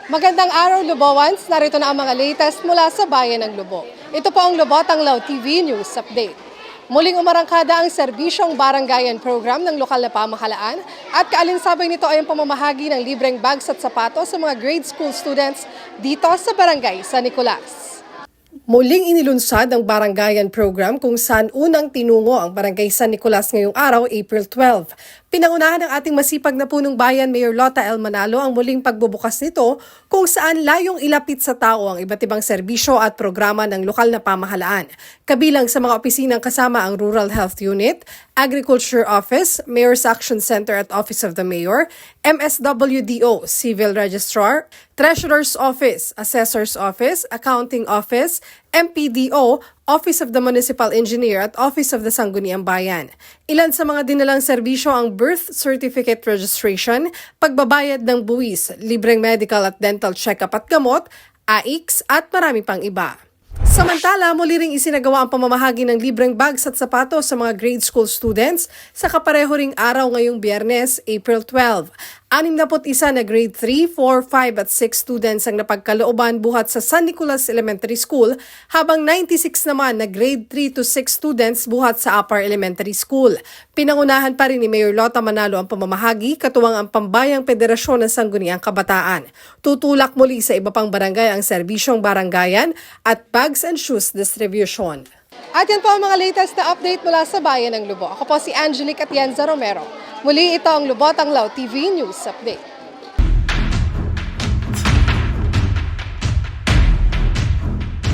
Magandang araw, Lubawans. Narito na ang mga latest mula sa Bayan ng Lubo. Ito po ang Lubo Tanglaw TV News Update. Muling umarangkada ang serbisyong barangayan program ng lokal na pamahalaan at kaalinsabay nito ay ang pamamahagi ng libreng bags at sapatos sa mga grade school students dito sa Barangay San Nicolas. Muling inilunsad ang barangayan program kung saan unang tinungo ang Barangay San Nicolas ngayong araw, April 12. Pinangunahan ng ating masipag na punong bayan, Mayor Lota L. Manalo, ang muling pagbubukas nito kung saan layong ilapit sa tao ang iba't ibang serbisyo at programa ng lokal na pamahalaan. Kabilang sa mga opisinang kasama ang Rural Health Unit, Agriculture Office, Mayor's Action Center at Office of the Mayor, MSWDO, Civil Registrar, Treasurer's Office, Assessor's Office, Accounting Office, MPDO, Office of the Municipal Engineer at Office of the Sangguniang Bayan. Ilan sa mga dinalang serbisyo ang birth certificate registration, pagbabayad ng buwis, libreng medical at dental check-up at gamot, AIX at marami pang iba. Samantala, muli ring isinagawa ang pamamahagi ng libreng bags at sapatos sa mga grade school students sa kapareho ring araw ngayong Biyernes, April 12. 61 na grade 3, 4, 5 at 6 students ang napagkalooban buhat sa San Nicolas Elementary School, habang 96 naman na grade 3 to 6 students buhat sa Upper Elementary School. Pinangunahan pa rin ni Mayor Lota Manalo ang pamamahagi, katuwang ang Pambayang Federasyon ng Sangguniang Kabataan. Tutulak muli sa iba pang barangay ang serbisyong barangayan at bags and shoes distribution. At yan po ang mga latest na update mula sa Bayan ng Lubo. Ako po si Angelique Atienza Romero. Muli ito ang Lubo Tanglaw TV News Update.